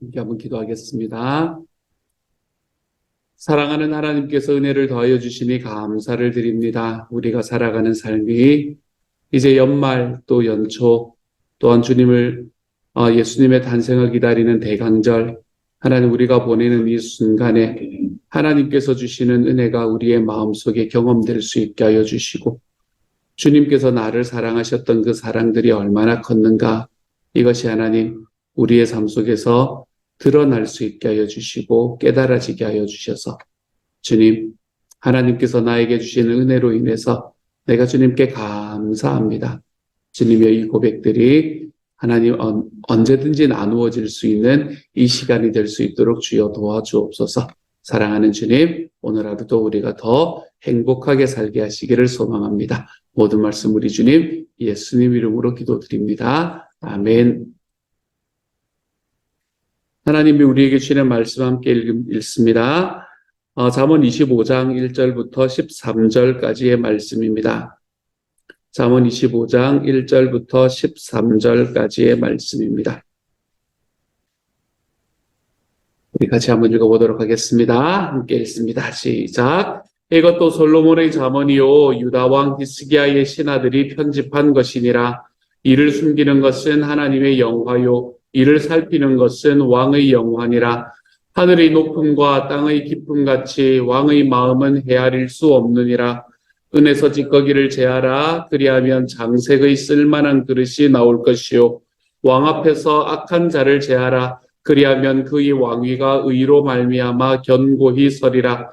이렇게 한번 기도하겠습니다. 사랑하는 하나님께서 은혜를 더하여 주시니 감사를 드립니다. 우리가 살아가는 삶이 이제 연말 또 연초 또한 예수님의 탄생을 기다리는 대강절, 하나님 우리가 보내는 이 순간에 하나님께서 주시는 은혜가 우리의 마음속에 경험될 수 있게 하여 주시고, 주님께서 나를 사랑하셨던 그 사랑들이 얼마나 컸는가, 이것이 하나님 우리의 삶 속에서 드러날 수 있게 하여 주시고 깨달아지게 하여 주셔서, 주님, 하나님께서 나에게 주시는 은혜로 인해서 내가 주님께 감사합니다. 주님의 이 고백들이 하나님 언제든지 나누어질 수 있는 이 시간이 될 수 있도록 주여 도와주옵소서. 사랑하는 주님, 오늘 하루도 우리가 더 행복하게 살게 하시기를 소망합니다. 모든 말씀 우리 주님 예수님 이름으로 기도드립니다. 아멘. 하나님이 우리에게 주시는 말씀 함께 읽습니다. 잠언 25장 1절부터 13절까지의 말씀입니다. 잠언 25장 1절부터 13절까지의 말씀입니다. 우리 같이 한번 읽어보도록 하겠습니다. 함께 읽습니다. 시작. 이것도 솔로몬의 잠언이요 유다 왕 히스기야의 신하들이 편집한 것이니라. 이를 숨기는 것은 하나님의 영화요 이를 살피는 것은 왕의 영화니라. 하늘의 높음과 땅의 깊음같이 왕의 마음은 헤아릴 수 없느니라. 은에서 찌꺼기를 제하라. 그리하면 장색의 쓸만한 그릇이 나올 것이요 왕 앞에서 악한 자를 제하라. 그리하면 그의 왕위가 의로 말미암아 견고히 서리라.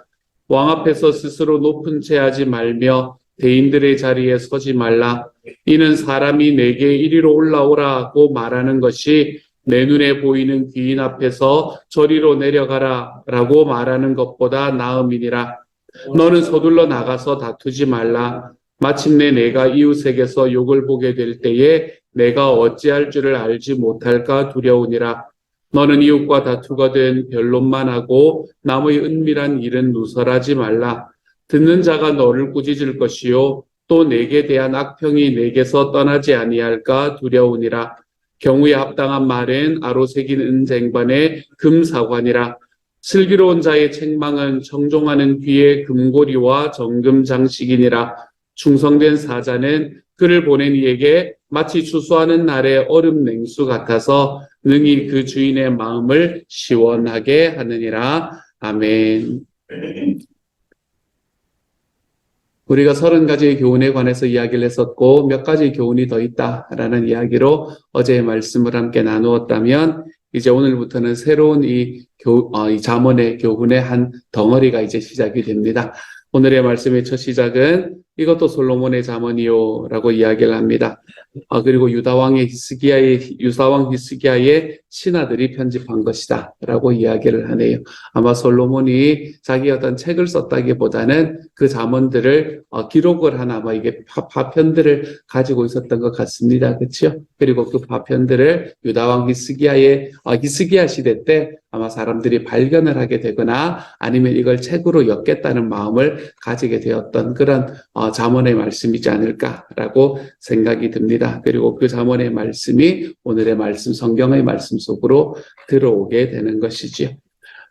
왕 앞에서 스스로 높은 채 하지 말며 대인들의 자리에 서지 말라. 이는 사람이 내게 이리로 올라오라고 말하는 것이 내 눈에 보이는 귀인 앞에서 저리로 내려가라 라고 말하는 것보다 나음이니라. 너는 서둘러 나가서 다투지 말라. 마침내 내가 이웃에게서 욕을 보게 될 때에 내가 어찌할 줄을 알지 못할까 두려우니라. 너는 이웃과 다투거든 변론만 하고 남의 은밀한 일은 누설하지 말라. 듣는 자가 너를 꾸짖을 것이요 또 내게 대한 악평이 내게서 떠나지 아니할까 두려우니라. 경우에 합당한 말은 아로새긴 은쟁반의 금사관이라. 슬기로운 자의 책망은 청종하는 귀의 금고리와 정금 장식이니라. 충성된 사자는 그를 보낸 이에게 마치 추수하는 날의 얼음 냉수 같아서 능히 그 주인의 마음을 시원하게 하느니라. 아멘. 우리가 30가지의 교훈에 관해서 이야기를 했었고 몇 가지 교훈이 더 있다라는 이야기로 어제의 말씀을 함께 나누었다면, 이제 오늘부터는 새로운 이 잠언의 교훈의 한 덩어리가 이제 시작이 됩니다. 오늘의 말씀의 첫 시작은 이것도 솔로몬의 잠언이요 라고 이야기를 합니다. 그리고 유다왕 히스기야의 신하들이 편집한 것이다 라고 이야기를 하네요. 아마 솔로몬이 자기 어떤 책을 썼다기보다는 그 잠언들을 기록을 한 아마 이게 파편들을 가지고 있었던 것 같습니다. 그렇죠? 그리고 그 파편들을 유다왕 히스기야 시대 때 아마 사람들이 발견을 하게 되거나 아니면 이걸 책으로 엮겠다는 마음을 가지게 되었던 그런 잠언의 말씀이지 않을까라고 생각이 듭니다. 그리고 그 잠언의 말씀이 오늘의 말씀, 성경의 말씀 속으로 들어오게 되는 것이지요.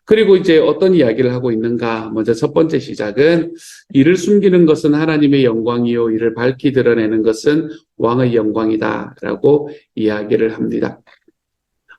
그리고 이제 어떤 이야기를 하고 있는가? 먼저 첫 번째 시작은 이를 숨기는 것은 하나님의 영광이요 이를 밝히 드러내는 것은 왕의 영광이다라고 이야기를 합니다.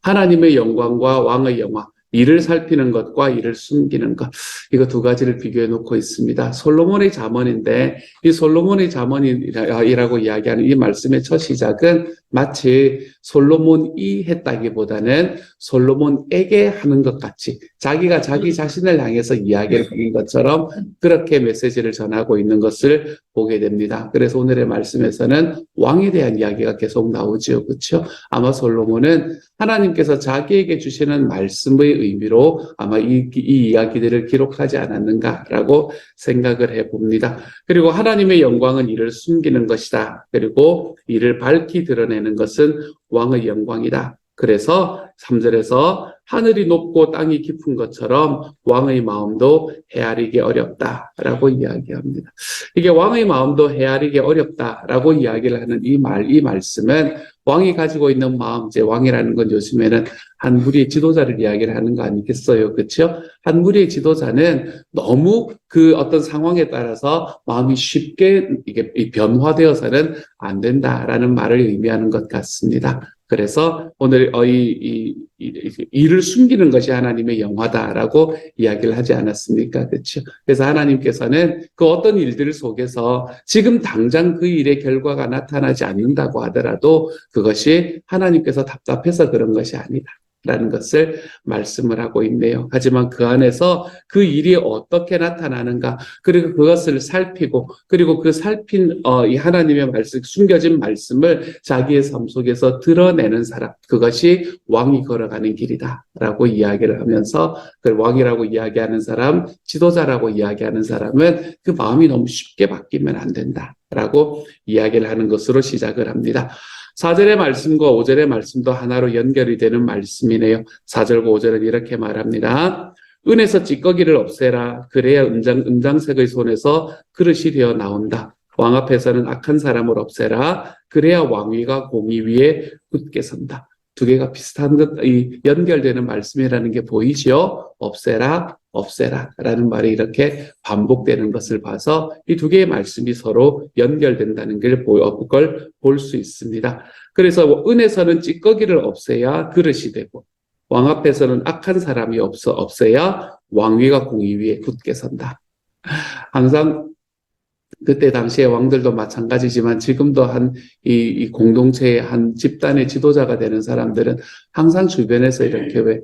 하나님의 영광과 왕의 영광, 이를 살피는 것과 이를 숨기는 것, 이거 두 가지를 비교해 놓고 있습니다. 솔로몬의 잠언인데 이 솔로몬의 잠언이라고 이야기하는 이 말씀의 첫 시작은 마치 솔로몬이 했다기보다는 솔로몬에게 하는 것 같이 자기가 자기 자신을 향해서 이야기를 하는 것처럼 그렇게 메시지를 전하고 있는 것을 보게 됩니다. 그래서 오늘의 말씀에서는 왕에 대한 이야기가 계속 나오죠. 그렇죠? 아마 솔로몬은 하나님께서 자기에게 주시는 말씀의 의미로 아마 이 이야기들을 기록하지 않았는가라고 생각을 해봅니다. 그리고 하나님의 영광은 이를 숨기는 것이다. 그리고 이를 밝히 드러내는 것은 왕의 영광이다 그래서 3절에서 하늘이 높고 땅이 깊은 것처럼 왕의 마음도 헤아리기 어렵다라고 이야기합니다. 이게 왕의 마음도 헤아리기 어렵다라고 이야기를 하는 이 말씀은 왕이 가지고 있는 마음, 이제 왕이라는 건 요즘에는 한 무리의 지도자를 이야기를 하는 거 아니겠어요? 그렇죠? 한 무리의 지도자는 너무 그 어떤 상황에 따라서 마음이 쉽게 이게 변화되어서는 안 된다라는 말을 의미하는 것 같습니다. 그래서 오늘 일을 숨기는 것이 하나님의 영화다라고 이야기를 하지 않았습니까? 그렇죠? 그래서 하나님께서는 그 어떤 일들 속에서 지금 당장 그 일의 결과가 나타나지 않는다고 하더라도 그것이 하나님께서 답답해서 그런 것이 아니다. 라는 것을 말씀을 하고 있네요. 하지만 그 안에서 그 일이 어떻게 나타나는가, 그리고 그것을 살피고, 그리고 그 살핀 이 하나님의 말씀, 숨겨진 말씀을 자기의 삶 속에서 드러내는 사람, 그것이 왕이 걸어가는 길이다라고 이야기를 하면서 그 왕이라고 이야기하는 사람, 지도자라고 이야기하는 사람은 그 마음이 너무 쉽게 바뀌면 안 된다라고 이야기를 하는 것으로 시작을 합니다. 4절의 말씀과 5절의 말씀도 하나로 연결이 되는 말씀이네요. 4절과 5절은 이렇게 말합니다. 은에서 찌꺼기를 없애라. 그래야 은장색의 손에서 그릇이 되어 나온다. 왕 앞에서는 악한 사람을 없애라. 그래야 왕위가 공의 위에 굳게 선다. 두 개가 비슷한 연결되는 말씀이라는 게 보이죠? 없애라, 없애라 라는 말이 이렇게 반복되는 것을 봐서 이 두 개의 말씀이 서로 연결된다는 걸 볼 수 있습니다. 그래서 은에서는 찌꺼기를 없애야 그릇이 되고 왕 앞에서는 악한 사람이 없애야 왕위가 공의 위에 굳게 선다. 항상 그때 당시에 왕들도 마찬가지지만 지금도 이 공동체의 한 집단의 지도자가 되는 사람들은 항상 주변에서 이렇게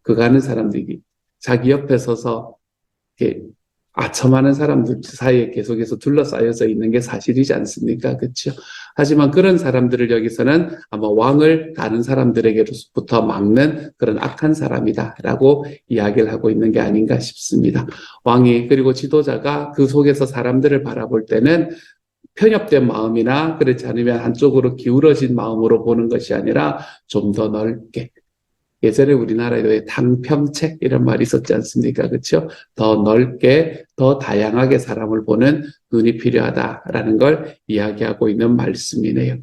그가는 사람들이 자기 옆에 서서 이렇게 아첨하는 사람들 사이에 계속해서 둘러싸여져 있는 게 사실이지 않습니까? 그렇죠? 하지만 그런 사람들을 여기서는 아마 왕을 다른 사람들에게로부터 막는 그런 악한 사람이다라고 이야기를 하고 있는 게 아닌가 싶습니다. 왕이 그리고 지도자가 그 속에서 사람들을 바라볼 때는 편협된 마음이나 그렇지 않으면 한쪽으로 기울어진 마음으로 보는 것이 아니라 좀 더 넓게, 예전에 우리나라에도 탕평책 이런 말이 있었지 않습니까? 그렇죠? 더 넓게, 더 다양하게 사람을 보는 눈이 필요하다라는 걸 이야기하고 있는 말씀이네요.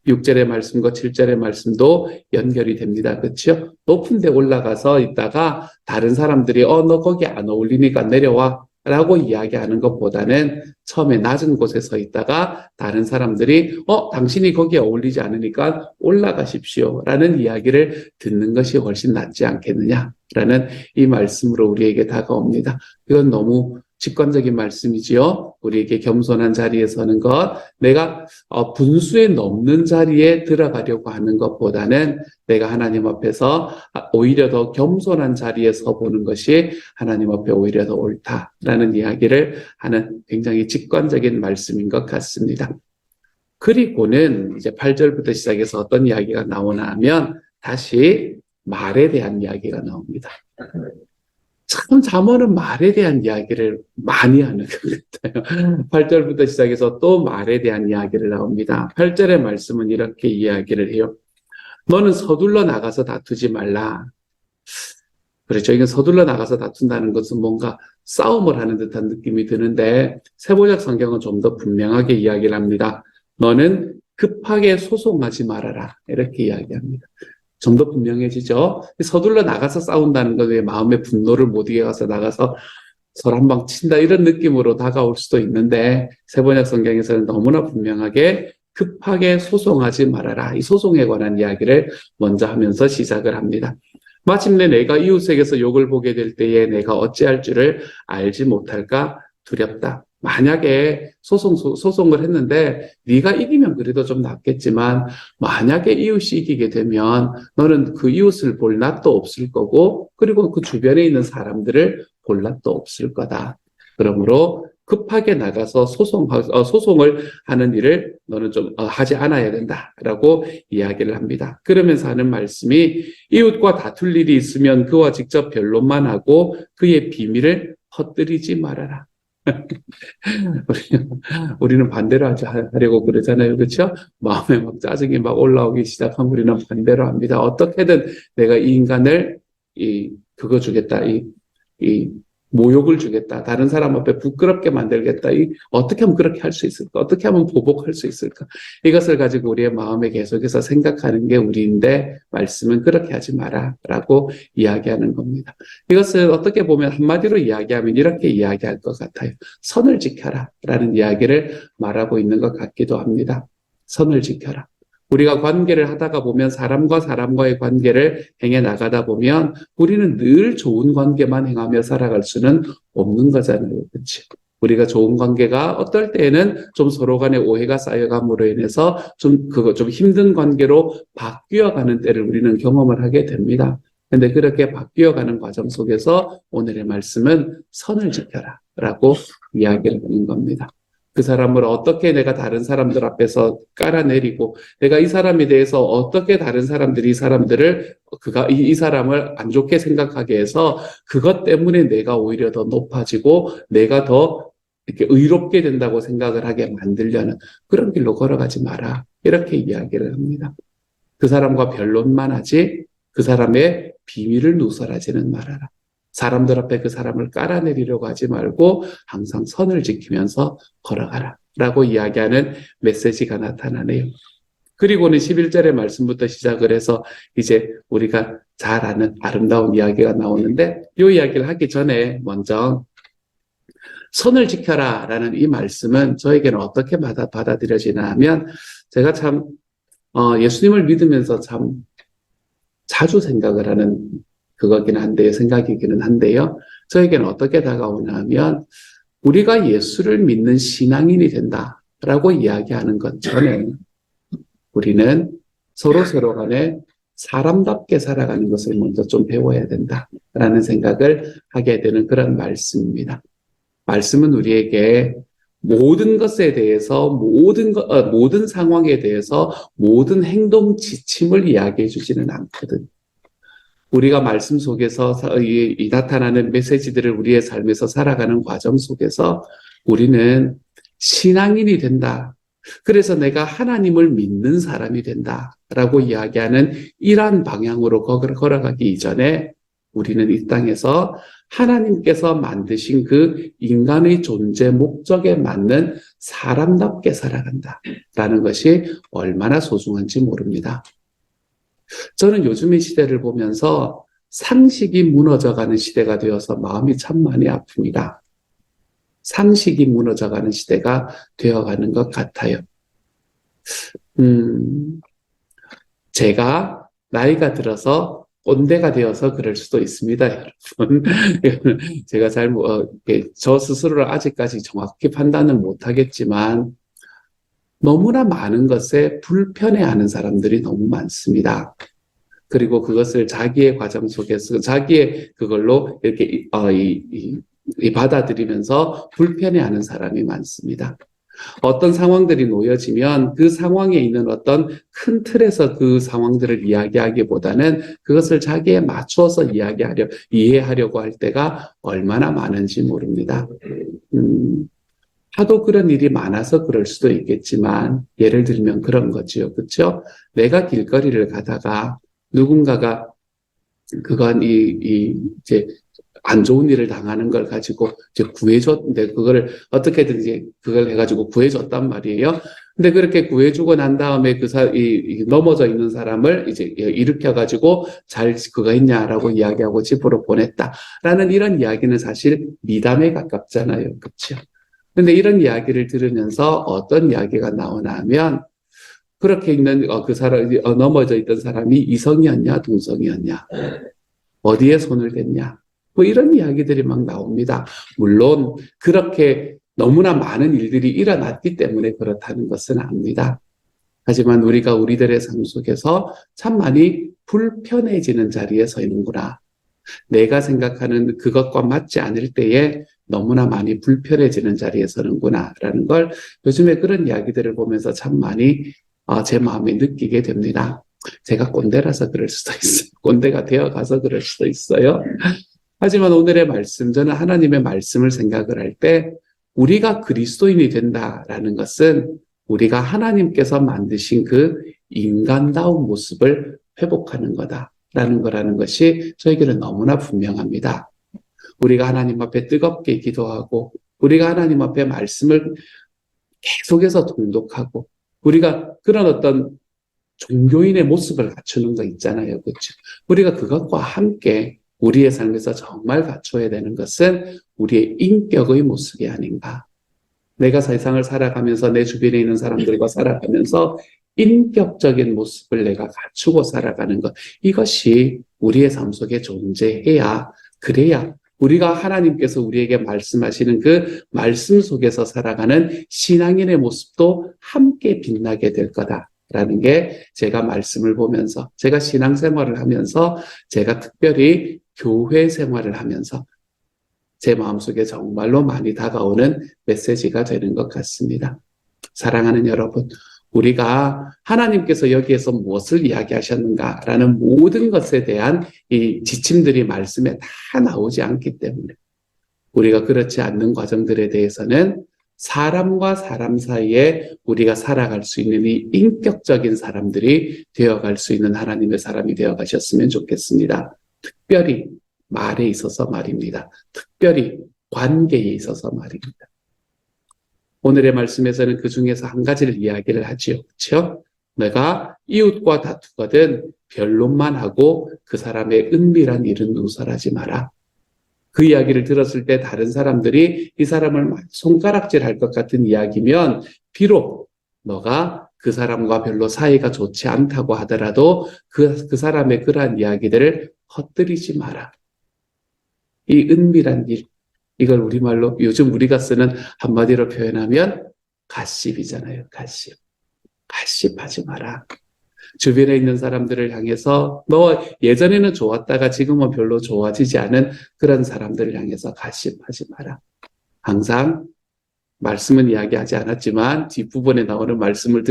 6절의 말씀과 7절의 말씀도 연결이 됩니다. 그렇죠? 높은 데 올라가서 있다가 다른 사람들이 너 거기 안 어울리니까 내려와 라고 이야기하는 것보다는 처음에 낮은 곳에 서 있다가 다른 사람들이 당신이 거기에 어울리지 않으니까 올라가십시오 라는 이야기를 듣는 것이 훨씬 낫지 않겠느냐라는 이 말씀으로 우리에게 다가옵니다. 이건 너무 직관적인 말씀이지요. 우리에게 겸손한 자리에 서는 것, 내가 분수에 넘는 자리에 들어가려고 하는 것보다는 내가 하나님 앞에서 오히려 더 겸손한 자리에 서보는 것이 하나님 앞에 오히려 더 옳다라는 이야기를 하는 굉장히 직관적인 말씀인 것 같습니다. 그리고는 이제 8절부터 시작해서 어떤 이야기가 나오나 하면 다시 말에 대한 이야기가 나옵니다. 참 잠언은 말에 대한 이야기를 많이 하는 것 같아요. 8절부터 시작해서 또 말에 대한 이야기를 나옵니다. 8절의 말씀은 이렇게 이야기를 해요. 너는 서둘러 나가서 다투지 말라. 그렇죠. 이건 서둘러 나가서 다툰다는 것은 뭔가 싸움을 하는 듯한 느낌이 드는데 세번역 성경은 좀 더 분명하게 이야기를 합니다. 너는 급하게 소송하지 말아라. 이렇게 이야기합니다. 좀 더 분명해지죠. 서둘러 나가서 싸운다는 것 외에 마음의 분노를 못 이겨가서 나가서 서로 한 방 친다 이런 느낌으로 다가올 수도 있는데 세번역 성경에서는 너무나 분명하게 급하게 소송하지 말아라. 이 소송에 관한 이야기를 먼저 하면서 시작을 합니다. 마침내 내가 이웃에게서 욕을 보게 될 때에 내가 어찌할 줄을 알지 못할까 두렵다. 만약에 소송을 했는데 네가 이기면 그래도 좀 낫겠지만 만약에 이웃이 이기게 되면 너는 그 이웃을 볼 낯도 없을 거고 그리고 그 주변에 있는 사람들을 볼 낯도 없을 거다. 그러므로 급하게 나가서 소송을 하는 일을 너는 좀 하지 않아야 된다라고 이야기를 합니다. 그러면서 하는 말씀이 이웃과 다툴 일이 있으면 그와 직접 변론만 하고 그의 비밀을 퍼뜨리지 말아라. 우리는 반대로 하려고 그러잖아요. 그렇죠? 마음에 막 짜증이 막 올라오기 시작하면 우리는 반대로 합니다. 어떻게든 내가 이 인간을 그거 주겠다. 이 모욕을 주겠다. 다른 사람 앞에 부끄럽게 만들겠다. 어떻게 하면 그렇게 할 수 있을까? 어떻게 하면 보복할 수 있을까? 이것을 가지고 우리의 마음에 계속해서 생각하는 게 우리인데 말씀은 그렇게 하지 마라 라고 이야기하는 겁니다. 이것을 어떻게 보면 한마디로 이야기하면 이렇게 이야기할 것 같아요. 선을 지켜라 라는 이야기를 말하고 있는 것 같기도 합니다. 선을 지켜라. 우리가 관계를 하다가 보면 사람과 사람과의 관계를 행해 나가다 보면 우리는 늘 좋은 관계만 행하며 살아갈 수는 없는 거잖아요. 그렇죠? 우리가 좋은 관계가 어떨 때에는 좀 서로 간의 오해가 쌓여감으로 인해서 좀 힘든 관계로 바뀌어가는 때를 우리는 경험을 하게 됩니다. 근데 그렇게 바뀌어가는 과정 속에서 오늘의 말씀은 선을 지켜라 라고 이야기를 하는 겁니다. 그 사람을 어떻게 내가 다른 사람들 앞에서 깔아내리고 내가 이 사람에 대해서 어떻게 다른 사람들이 이 사람을 안 좋게 생각하게 해서 그것 때문에 내가 오히려 더 높아지고 내가 더 이렇게 의롭게 된다고 생각을 하게 만들려는 그런 길로 걸어가지 마라. 이렇게 이야기를 합니다. 그 사람과 변론만 하지 그 사람의 비밀을 누설하지는 말아라. 사람들 앞에 그 사람을 깔아내리려고 하지 말고 항상 선을 지키면서 걸어가라 라고 이야기하는 메시지가 나타나네요. 그리고는 11절의 말씀부터 시작을 해서 이제 우리가 잘 아는 아름다운 이야기가 나오는데 이 이야기를 하기 전에 먼저 선을 지켜라 라는 이 말씀은 저에게는 어떻게 받아들여지나 하면 제가 참 예수님을 믿으면서 참 자주 생각을 하는 생각이기는 한데요. 저에게는 어떻게 다가오나 하면 우리가 예수를 믿는 신앙인이 된다라고 이야기하는 것 전에 우리는 서로 간에 사람답게 살아가는 것을 먼저 좀 배워야 된다라는 생각을 하게 되는 그런 말씀입니다. 말씀은 우리에게 모든 것에 대해서 모든 상황에 대해서 모든 행동 지침을 이야기해 주지는 않거든요. 우리가 말씀 속에서 나타나는 메시지들을 우리의 삶에서 살아가는 과정 속에서 우리는 신앙인이 된다. 그래서 내가 하나님을 믿는 사람이 된다라고 이야기하는 이러한 방향으로 걸어가기 이전에 우리는 이 땅에서 하나님께서 만드신 그 인간의 존재 목적에 맞는 사람답게 살아간다라는 것이 얼마나 소중한지 모릅니다. 저는 요즘의 시대를 보면서 상식이 무너져가는 시대가 되어서 마음이 참 많이 아픕니다. 상식이 무너져가는 시대가 되어가는 것 같아요. 제가 나이가 들어서 꼰대가 되어서 그럴 수도 있습니다, 여러분. 제가 저 스스로를 아직까지 정확히 판단은 못하겠지만 너무나 많은 것에 불편해하는 사람들이 너무 많습니다. 그리고 그것을 자기의 과정 속에서 자기의 그걸로 이렇게 받아들이면서 불편해하는 사람이 많습니다. 어떤 상황들이 놓여지면 그 상황에 있는 어떤 큰 틀에서 그 상황들을 이야기하기보다는 그것을 자기에 맞추어서 이해하려고 할 때가 얼마나 많은지 모릅니다. 하도 그런 일이 많아서 그럴 수도 있겠지만 예를 들면 그런 거지요. 그렇죠? 내가 길거리를 가다가 누군가가 이제 안 좋은 일을 당하는 걸 가지고 이제 구해줬는데 어떻게든지 그걸 해가지고 구해줬단 말이에요. 근데 그렇게 구해주고 난 다음에 넘어져 있는 사람을 이제 일으켜가지고 그거 했냐라고 이야기하고 집으로 보냈다라는 이런 이야기는 사실 미담에 가깝잖아요. 그렇죠? 근데 이런 이야기를 들으면서 어떤 이야기가 나오나 하면 그렇게 있는 넘어져 있던 사람이 이성이었냐 동성이었냐 어디에 손을 댔냐 뭐 이런 이야기들이 막 나옵니다. 물론 그렇게 너무나 많은 일들이 일어났기 때문에 그렇다는 것은 압니다. 하지만 우리가 우리들의 삶 속에서 참 많이 불편해지는 자리에 서 있는구나. 내가 생각하는 그것과 맞지 않을 때에 너무나 많이 불편해지는 자리에 서는구나 라는 걸 요즘에 그런 이야기들을 보면서 참 많이 제 마음에 느끼게 됩니다. 제가 꼰대라서 그럴 수도 있어요. 꼰대가 되어가서 그럴 수도 있어요. 하지만 오늘의 말씀, 저는 하나님의 말씀을 생각을 할 때 우리가 그리스도인이 된다라는 것은 우리가 하나님께서 만드신 그 인간다운 모습을 회복하는 거다라는 것이 저에게는 너무나 분명합니다. 우리가 하나님 앞에 뜨겁게 기도하고 우리가 하나님 앞에 말씀을 계속해서 통독하고 우리가 그런 어떤 종교인의 모습을 갖추는 거 있잖아요. 그렇죠? 우리가 그것과 함께 우리의 삶에서 정말 갖춰야 되는 것은 우리의 인격의 모습이 아닌가. 내가 세상을 살아가면서 내 주변에 있는 사람들과 살아가면서 인격적인 모습을 내가 갖추고 살아가는 것. 이것이 우리의 삶 속에 존재해야, 그래야 우리가 하나님께서 우리에게 말씀하시는 그 말씀 속에서 살아가는 신앙인의 모습도 함께 빛나게 될 거다라는 게 제가 말씀을 보면서, 제가 신앙생활을 하면서, 제가 특별히 교회 생활을 하면서 제 마음속에 정말로 많이 다가오는 메시지가 되는 것 같습니다. 사랑하는 여러분, 우리가 하나님께서 여기에서 무엇을 이야기하셨는가라는 모든 것에 대한 이 지침들이 말씀에 다 나오지 않기 때문에 우리가 그렇지 않는 과정들에 대해서는 사람과 사람 사이에 우리가 살아갈 수 있는 이 인격적인 사람들이 되어갈 수 있는 하나님의 사람이 되어가셨으면 좋겠습니다. 특별히 말에 있어서 말입니다. 특별히 관계에 있어서 말입니다. 오늘의 말씀에서는 그 중에서 한 가지를 이야기를 하지요. 그렇죠? 내가 이웃과 다투거든 변론만 하고 그 사람의 은밀한 일은 누설하지 마라. 그 이야기를 들었을 때 다른 사람들이 이 사람을 손가락질할 것 같은 이야기면 비록 너가 그 사람과 별로 사이가 좋지 않다고 하더라도 그 사람의 그러한 이야기들을 헛들이지 마라. 이 은밀한 일, 이걸 우리말로 요즘 우리가 쓰는 한마디로 표현하면 가십이잖아요. 가십. 가십하지 마라. 주변에 있는 사람들을 향해서 너 예전에는 좋았다가 지금은 별로 좋아지지 않은 그런 사람들을 향해서 가십하지 마라. 항상 말씀은 이야기하지 않았지만 뒷부분에 나오는 말씀을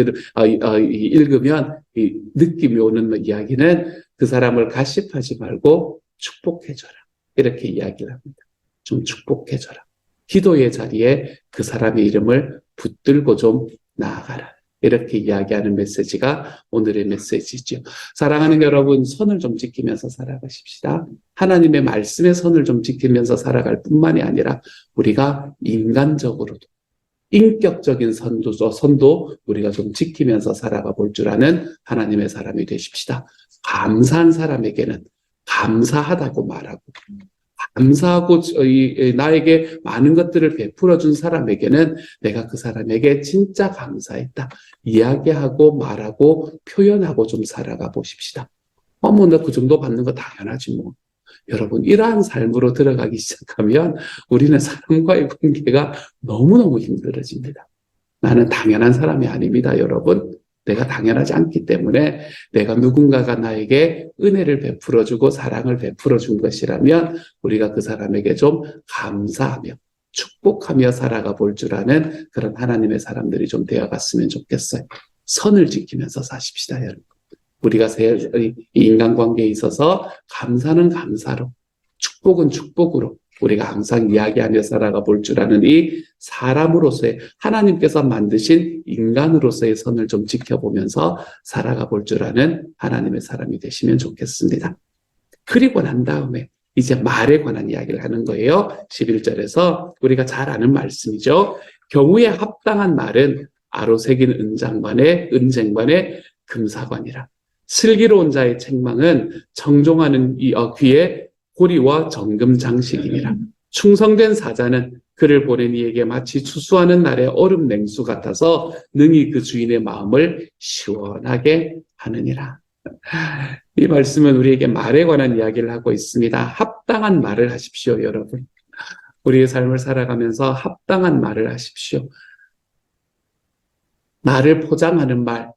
읽으면 이 느낌이 오는 이야기는 그 사람을 가십하지 말고 축복해줘라. 이렇게 이야기를 합니다. 좀 축복해줘라. 기도의 자리에 그 사람의 이름을 붙들고 좀 나아가라. 이렇게 이야기하는 메시지가 오늘의 메시지죠. 사랑하는 여러분, 선을 좀 지키면서 살아가십시다. 하나님의 말씀의 선을 좀 지키면서 살아갈 뿐만이 아니라 우리가 인간적으로도 인격적인 선도 우리가 좀 지키면서 살아가 볼 줄 아는 하나님의 사람이 되십시다. 감사한 사람에게는 감사하다고 말하고 감사하고 나에게 많은 것들을 베풀어 준 사람에게는 내가 그 사람에게 진짜 감사했다. 이야기하고 말하고 표현하고 좀 살아가 보십시다. 나 그 정도 받는 거 당연하지 뭐. 여러분, 이러한 삶으로 들어가기 시작하면 우리는 사람과의 관계가 너무너무 힘들어집니다. 나는 당연한 사람이 아닙니다, 여러분. 내가 당연하지 않기 때문에 내가 누군가가 나에게 은혜를 베풀어주고 사랑을 베풀어준 것이라면 우리가 그 사람에게 좀 감사하며 축복하며 살아가 볼 줄 아는 그런 하나님의 사람들이 좀 되어갔으면 좋겠어요. 선을 지키면서 사십시다, 여러분. 우리가 이 인간관계에 있어서 감사는 감사로, 축복은 축복으로 우리가 항상 이야기하며 살아가 볼 줄 아는 이 사람으로서의 하나님께서 만드신 인간으로서의 선을 좀 지켜보면서 살아가 볼 줄 아는 하나님의 사람이 되시면 좋겠습니다. 그리고 난 다음에 이제 말에 관한 이야기를 하는 거예요. 11절에서 우리가 잘 아는 말씀이죠. 경우에 합당한 말은 아로새긴 은쟁반의 금사관이라. 슬기로운 자의 책망은 정종하는 귀에 고리와 정금 장식이니라. 충성된 사자는 그를 보낸 이에게 마치 추수하는 날의 얼음 냉수 같아서 능히 그 주인의 마음을 시원하게 하느니라. 이 말씀은 우리에게 말에 관한 이야기를 하고 있습니다. 합당한 말을 하십시오, 여러분. 우리의 삶을 살아가면서 합당한 말을 하십시오. 나를 포장하는 말,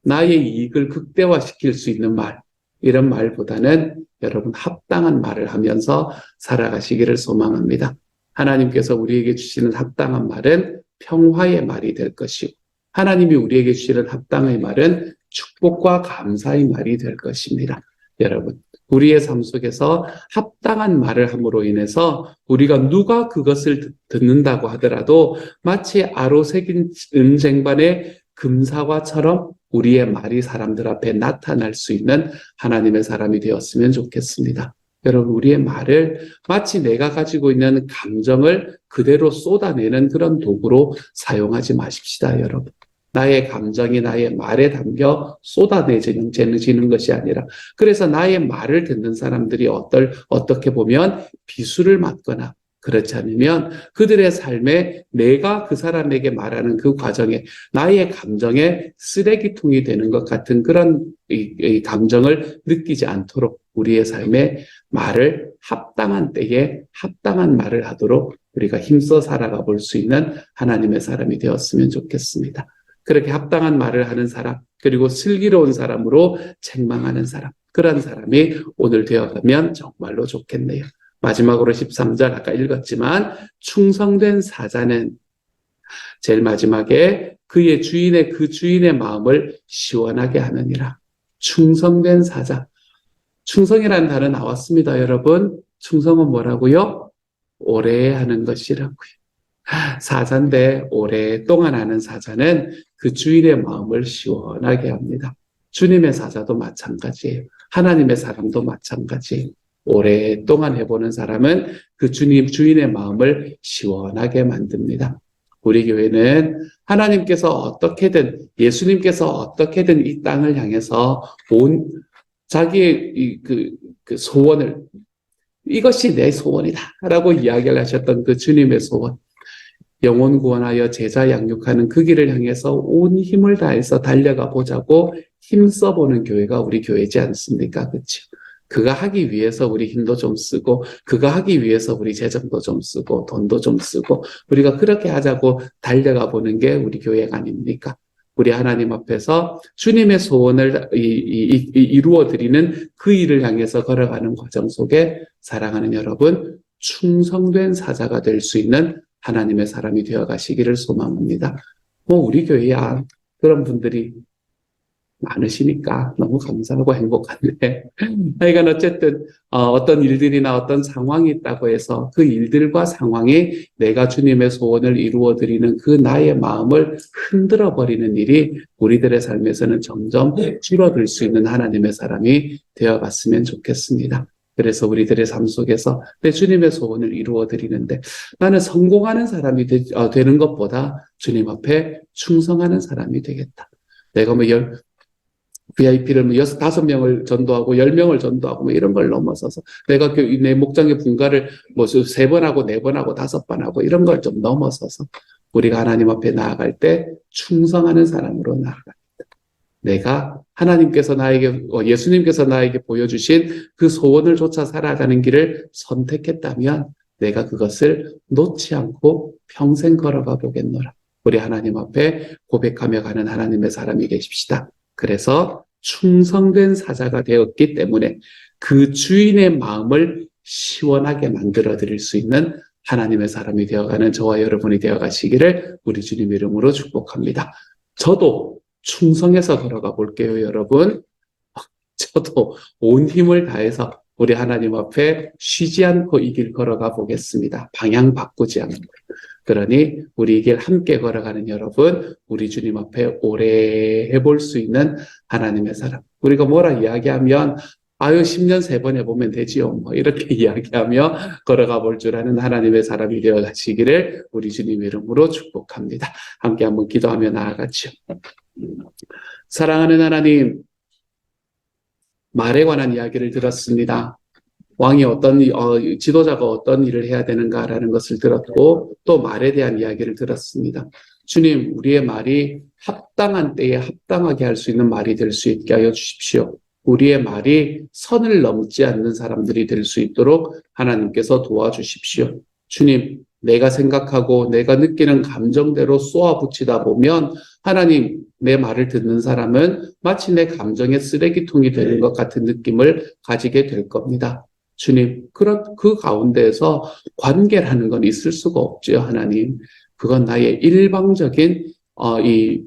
나의 이익을 극대화시킬 수 있는 말, 이런 말보다는 여러분 합당한 말을 하면서 살아가시기를 소망합니다. 하나님께서 우리에게 주시는 합당한 말은 평화의 말이 될 것이고 하나님이 우리에게 주시는 합당의 말은 축복과 감사의 말이 될 것입니다. 여러분, 우리의 삶 속에서 합당한 말을 함으로 인해서 우리가 누가 그것을 듣는다고 하더라도 마치 아로새긴 은쟁반의 금사과처럼 우리의 말이 사람들 앞에 나타날 수 있는 하나님의 사람이 되었으면 좋겠습니다. 여러분, 우리의 말을 마치 내가 가지고 있는 감정을 그대로 쏟아내는 그런 도구로 사용하지 마십시다, 여러분. 나의 감정이 나의 말에 담겨 쏟아내지는 것이 아니라, 그래서 나의 말을 듣는 사람들이 어떻게 보면 비수를 맞거나 그렇지 않으면 그들의 삶에 내가 그 사람에게 말하는 그 과정에 나의 감정의 쓰레기통이 되는 것 같은 그런 이 감정을 느끼지 않도록 우리의 삶에 말을 합당한 때에 합당한 말을 하도록 우리가 힘써 살아가 볼 수 있는 하나님의 사람이 되었으면 좋겠습니다. 그렇게 합당한 말을 하는 사람, 그리고 슬기로운 사람으로 책망하는 사람, 그런 사람이 오늘 되어가면 정말로 좋겠네요. 마지막으로 13절 아까 읽었지만 충성된 사자는 제일 마지막에 그 주인의 마음을 시원하게 하느니라. 충성된 사자. 충성이라는 단어 나왔습니다, 여러분. 충성은 뭐라고요? 오래 하는 것이라고요. 사자인데 오랫동안 하는 사자는 그 주인의 마음을 시원하게 합니다. 주님의 사자도 마찬가지예요. 하나님의 사람도 마찬가지예요. 오랫동안 해보는 사람은 그 주인의 마음을 시원하게 만듭니다. 우리 교회는 하나님께서 어떻게든, 예수님께서 어떻게든 이 땅을 향해서 자기의 그 소원을, 이것이 내 소원이다 라고 이야기를 하셨던 그 주님의 소원, 영혼 구원하여 제자 양육하는 그 길을 향해서 온 힘을 다해서 달려가 보자고 힘써보는 교회가 우리 교회지 않습니까? 그렇죠? 그가 하기 위해서 우리 힘도 좀 쓰고, 그가 하기 위해서 우리 재정도 좀 쓰고, 돈도 좀 쓰고, 우리가 그렇게 하자고 달려가 보는 게 우리 교회가 아닙니까? 우리 하나님 앞에서 주님의 소원을 이루어드리는 그 일을 향해서 걸어가는 과정 속에 사랑하는 여러분, 충성된 사자가 될 수 있는 하나님의 사람이 되어 가시기를 소망합니다. 우리 교회야 그런 분들이 많으시니까 너무 감사하고 행복한데, 하여간 어쨌든 어떤 일들이나 어떤 상황이 있다고 해서 그 일들과 상황이 내가 주님의 소원을 이루어드리는 그 나의 마음을 흔들어 버리는 일이 우리들의 삶에서는 점점 줄어들 수 있는 하나님의 사람이 되어갔으면 좋겠습니다. 그래서 우리들의 삶 속에서 내 주님의 소원을 이루어드리는데 나는 성공하는 사람이 되는 것보다 주님 앞에 충성하는 사람이 되겠다. 내가 VIP를 5명을 전도하고 10명을 전도하고 이런 걸 넘어서서 내가 내 목장의 분가를 3번 하고 4번 하고 5번 하고 이런 걸 좀 넘어서서 우리가 하나님 앞에 나아갈 때 충성하는 사람으로 나아갑니다. 내가 하나님께서 예수님께서 나에게 보여주신 그 소원을 쫓아 살아가는 길을 선택했다면 내가 그것을 놓지 않고 평생 걸어가 보겠노라. 우리 하나님 앞에 고백하며 가는 하나님의 사람이 계십시다. 그래서 충성된 사자가 되었기 때문에 그 주인의 마음을 시원하게 만들어 드릴 수 있는 하나님의 사람이 되어가는 저와 여러분이 되어가시기를 우리 주님 이름으로 축복합니다. 저도 충성해서 걸어가 볼게요, 여러분. 저도 온 힘을 다해서 우리 하나님 앞에 쉬지 않고 이 길 걸어가 보겠습니다. 방향 바꾸지 않고. 그러니 우리 이 길 함께 걸어가는 여러분, 우리 주님 앞에 오래 해볼 수 있는 하나님의 사람. 우리가 뭐라 이야기하면 10년 3번 해보면 되지요. 이렇게 이야기하며 걸어가 볼 줄 아는 하나님의 사람이 되어 가시기를 우리 주님 이름으로 축복합니다. 함께 한번 기도하며 나아가죠. 사랑하는 하나님, 말에 관한 이야기를 들었습니다. 왕이 지도자가 어떤 일을 해야 되는가라는 것을 들었고, 또 말에 대한 이야기를 들었습니다. 주님, 우리의 말이 합당한 때에 합당하게 할 수 있는 말이 될 수 있게 하여 주십시오. 우리의 말이 선을 넘지 않는 사람들이 될 수 있도록 하나님께서 도와주십시오. 주님, 내가 생각하고 내가 느끼는 감정대로 쏘아붙이다 보면 하나님, 내 말을 듣는 사람은 마치 내 감정의 쓰레기통이 되는 것 같은 느낌을 가지게 될 겁니다. 주님, 그 가운데에서 관계라는 건 있을 수가 없죠, 하나님. 그건 나의 일방적인 이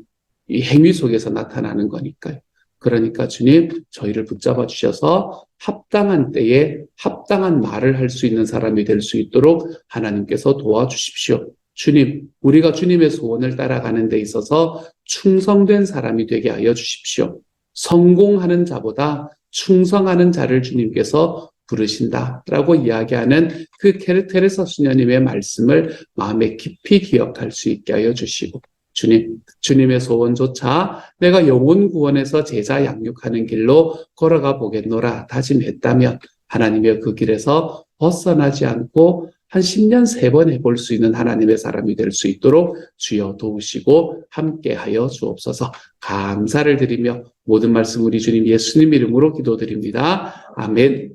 행위 속에서 나타나는 거니까요. 그러니까 주님, 저희를 붙잡아 주셔서 합당한 때에 합당한 말을 할 수 있는 사람이 될 수 있도록 하나님께서 도와주십시오. 주님, 우리가 주님의 소원을 따라가는 데 있어서 충성된 사람이 되게 하여 주십시오. 성공하는 자보다 충성하는 자를 주님께서 부르신다라고 이야기하는 그 테레사 수녀님의 말씀을 마음에 깊이 기억할 수 있게 하여 주시고, 주님, 주님의 소원조차 내가 영혼 구원에서 제자 양육하는 길로 걸어가 보겠노라 다짐했다면 하나님의 그 길에서 벗어나지 않고 한 10년 3번 해볼 수 있는 하나님의 사람이 될 수 있도록 주여 도우시고 함께하여 주옵소서. 감사를 드리며 모든 말씀 우리 주님 예수님 이름으로 기도드립니다. 아멘.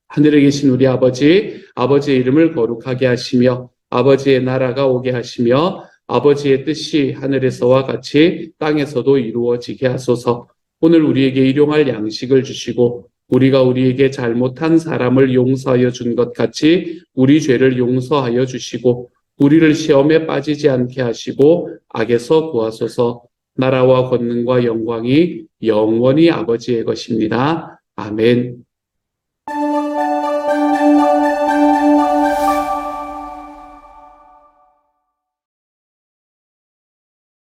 하늘에 계신 우리 아버지, 아버지의 이름을 거룩하게 하시며 아버지의 나라가 오게 하시며 아버지의 뜻이 하늘에서와 같이 땅에서도 이루어지게 하소서. 오늘 우리에게 일용할 양식을 주시고 우리가 우리에게 잘못한 사람을 용서하여 준 것 같이 우리 죄를 용서하여 주시고 우리를 시험에 빠지지 않게 하시고 악에서 구하소서. 나라와 권능과 영광이 영원히 아버지의 것입니다. 아멘.